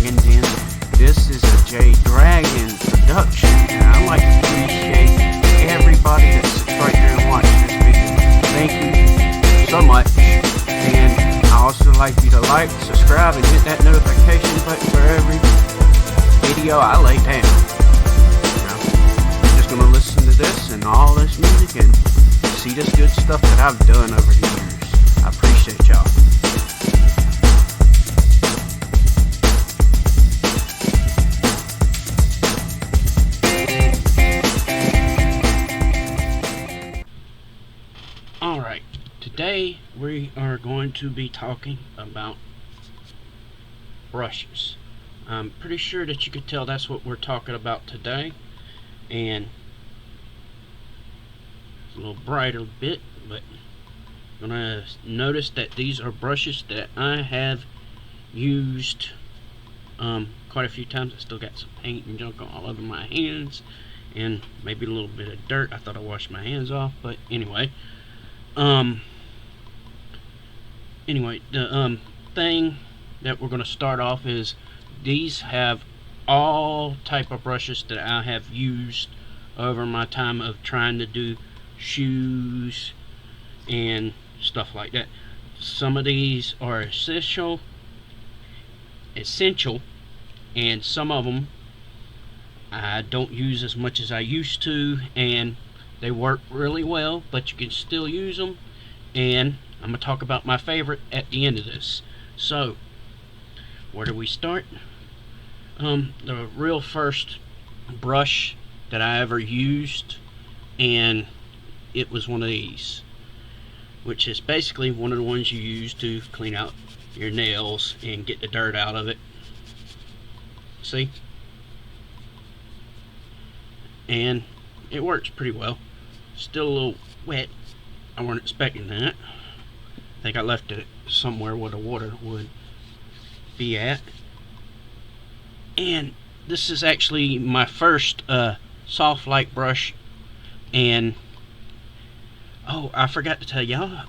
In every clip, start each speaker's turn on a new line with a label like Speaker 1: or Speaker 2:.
Speaker 1: Dragons in. This is a J Dragon production, and I'd like to appreciate everybody that sits right here and watches this video. Thank you so much, and I also like you to like, subscribe, and hit that notification button for every video I lay down. Now, I'm just going to listen to this and all this music and see this good stuff that I've done over the years. I appreciate y'all. Alright, today we are going to be talking about brushes. I'm pretty sure that you could tell that's what we're talking about today, and it's a little brighter bit, but you're gonna notice that these are brushes that I have used quite a few times. I still got some paint and junk all over my hands and maybe a little bit of dirt. I thought I washed my hands off, but anyway. The thing that we're going to start off is these have all type of brushes that I have used over my time of trying to do shoes and stuff like that. Some of these are essential, and some of them I don't use as much as I used to, and they work really well, but you can still use them, and I'm going to talk about my favorite at the end of this. So, where do we start? The real first brush that I ever used, and it was one of these, which is basically one of the ones you use to clean out your nails and get the dirt out of it. See? And it works pretty well. Still a little wet. I weren't expecting that. I think I left it somewhere where the water would be at. And this is actually my first soft light brush. And oh, I forgot to tell y'all,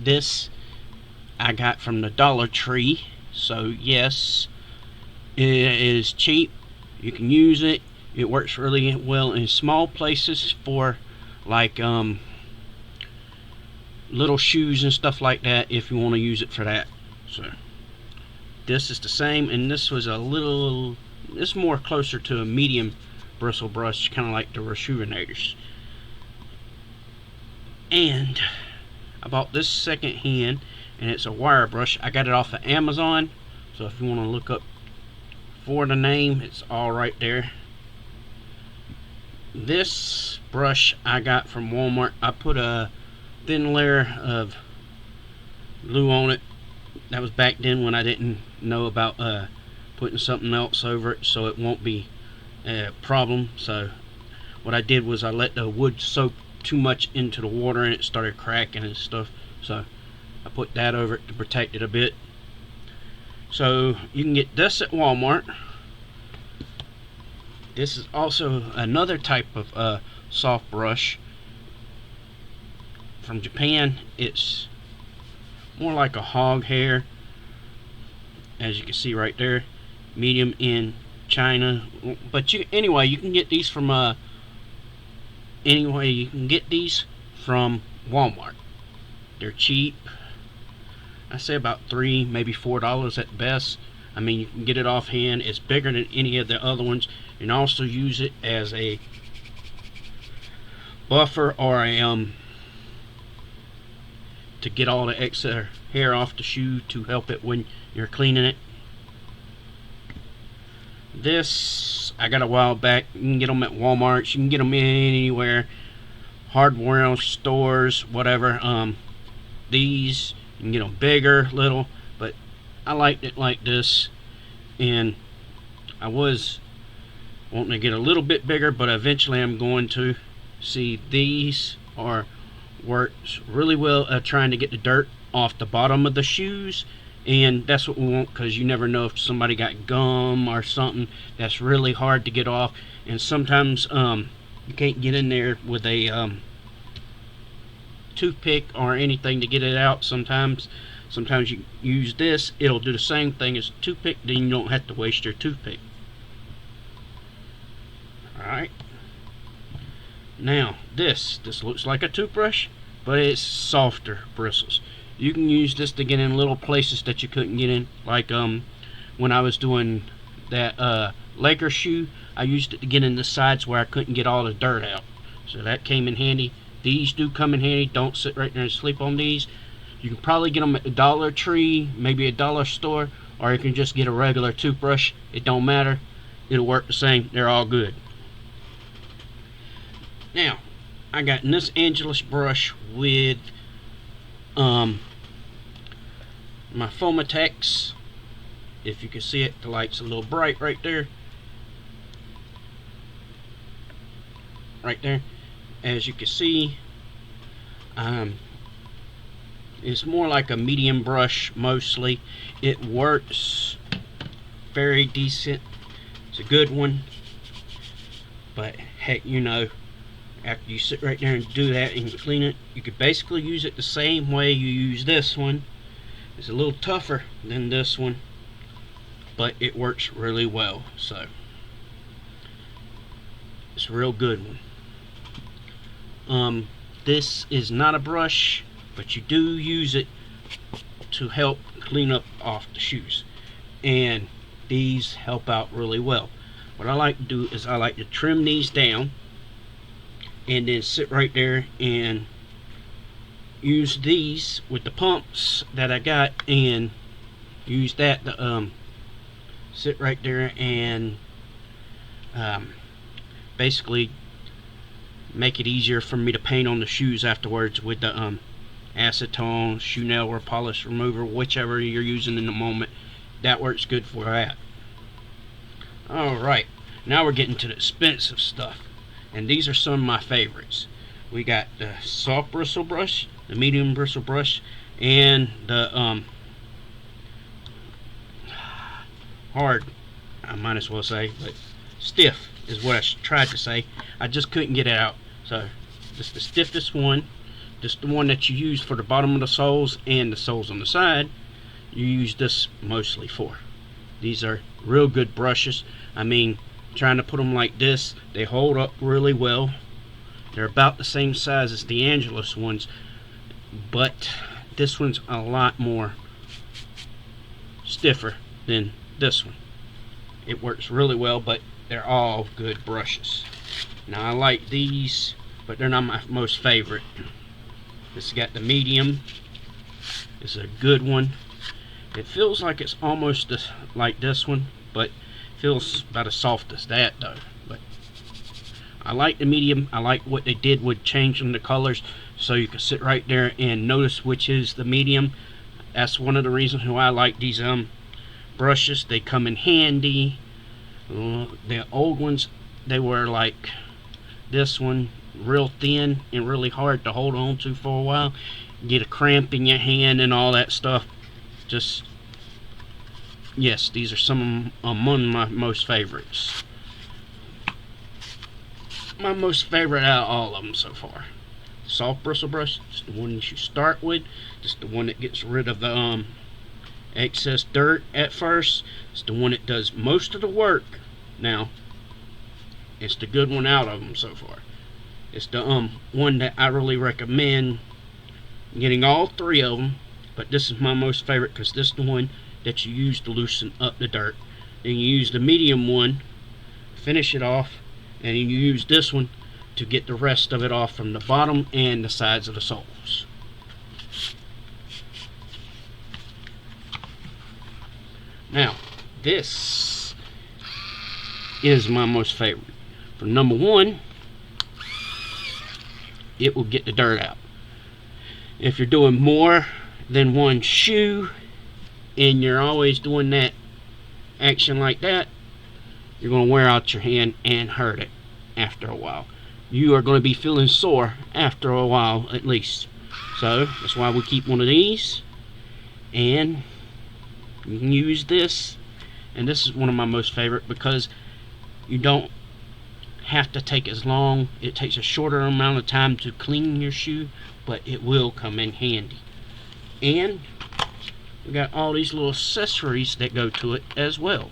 Speaker 1: this I got from the Dollar Tree. So yes, it is cheap. You can use it. It works really well in small places for like little shoes and stuff like that, if you want to use it for that. So this is the same, and this was a little, it's more closer to a medium bristle brush, kind of like the Rejuvenators. And I bought this second hand, and it's a wire brush. I got it off of Amazon, so if you want to look up for the name, it's all right there. This brush I got from Walmart. I put a thin layer of glue on it. That was back then when I didn't know about putting something else over it so it won't be a problem. So what I did was I let the wood soak too much into the water and it started cracking and stuff. So I put that over it to protect it a bit. So you can get this at Walmart. This is also another type of soft brush from Japan. It's more like a hog hair, as you can see right there. Medium in China, but anyway, you can get these from Walmart. They're cheap. I say about $3, maybe $4 at best. I mean, you can get it offhand. It's bigger than any of the other ones. You can also use it as a buffer or a to get all the extra hair off the shoe to help it when you're cleaning it. This I got a while back. You can get them at Walmart. You can get them anywhere, hardware stores, whatever. These you can get them bigger, little, but I liked it like this, and I was wanting to get a little bit bigger, but eventually I'm going to. See, these works really well at trying to get the dirt off the bottom of the shoes, and that's what we want, because you never know if somebody got gum or something that's really hard to get off, and sometimes you can't get in there with a toothpick or anything to get it out. Sometimes you use this, it'll do the same thing as a toothpick, then you don't have to waste your toothpick. Alright, now this looks like a toothbrush, but it's softer bristles. You can use this to get in little places that you couldn't get in, like when I was doing that Laker shoe, I used it to get in the sides where I couldn't get all the dirt out, so that came in handy. These do come in handy. Don't sit right there and sleep on these. You can probably get them at the Dollar Tree, maybe a dollar store, or you can just get a regular toothbrush. It don't matter, it'll work the same. They're all good. Now, I got this Angelus brush with my Fomatex. If you can see it, the light's a little bright right there. Right there. As you can see, it's more like a medium brush mostly. It works very decent. It's a good one. But heck, you know, after you sit right there and do that and clean it, you could basically use it the same way you use this one. It's a little tougher than this one, but it works really well. So it's a real good one. This is not a brush, but you do use it to help clean up off the shoes, and these help out really well. What I like to do is I like to trim these down and then sit right there and use these with the pumps that I got, and use that to sit right there and basically make it easier for me to paint on the shoes afterwards with the acetone, shoe nail or polish remover, whichever you're using in the moment. That works good for that. Alright, now we're getting to the expensive stuff, and these are some of my favorites. We got the soft bristle brush, the medium bristle brush, and the hard, I might as well say, but stiff is what I tried to say. I just couldn't get it out. So this is the stiffest one. This is the one that you use for the bottom of the soles and the soles on the side. You use this mostly for. These are real good brushes. I mean, trying to put them like this, they hold up really well. They're about the same size as the Angelus ones, but this one's a lot more stiffer than this one. It works really well, but they're all good brushes. Now I like these, but they're not my most favorite. This got the medium. It's a good one. It feels like it's almost like this one, but feels about as soft as that though. But I like the medium. I like what they did with changing the colors, so you can sit right there and notice which is the medium. That's one of the reasons why I like these brushes. They come in handy. The old ones, they were like this one, real thin and really hard to hold on to for a while. Get a cramp in your hand and all that stuff. Just, yes, these are some among my most favorites. My most favorite out of all of them so far. Soft bristle brush, it's the one you should start with. It's the one that gets rid of the excess dirt at first. It's the one that does most of the work. Now, it's the good one out of them so far. It's the one that I really recommend getting all three of them, but this is my most favorite because this is the one that you use to loosen up the dirt. Then you use the medium one, finish it off, and you use this one to get the rest of it off from the bottom and the sides of the soles. Now, this is my most favorite. For number one, it will get the dirt out. If you're doing more than one shoe and you're always doing that action like that, you're going to wear out your hand and hurt it after a while. You are going to be feeling sore after a while at least. So that's why we keep one of these, and you can use this. And this is one of my most favorite because you don't have to take as long. It takes a shorter amount of time to clean your shoe but it will come in handy. And we got all these little accessories that go to it as well.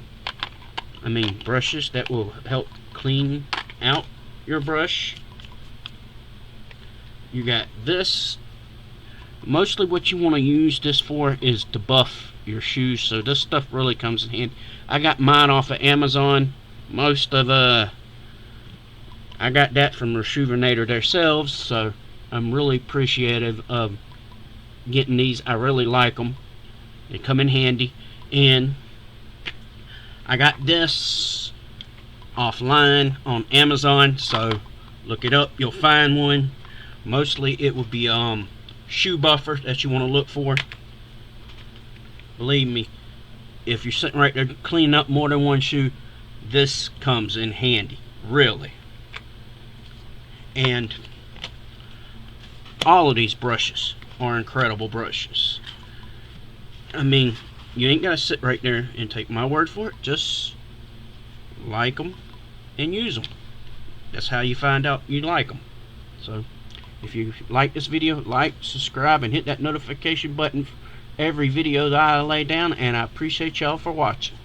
Speaker 1: I mean, brushes that will help clean out your brush. You got this. Mostly what you want to use this for is to buff your shoes, so this stuff really comes in handy. I got mine off of Amazon. I got that from Reshoevn8r themselves, so I'm really appreciative of getting these. I really like them. They come in handy. And I got this offline on Amazon, so look it up, you'll find one. Mostly it will be shoe buffer that you want to look for. Believe me, if you're sitting right there cleaning up more than one shoe, this comes in handy, really. And all of these brushes are incredible brushes. I mean, you ain't gotta sit right there and take my word for it. Just like them and use them. That's how you find out you like them. So if you like this video, like, subscribe, and hit that notification button for every video that I lay down, and I appreciate y'all for watching.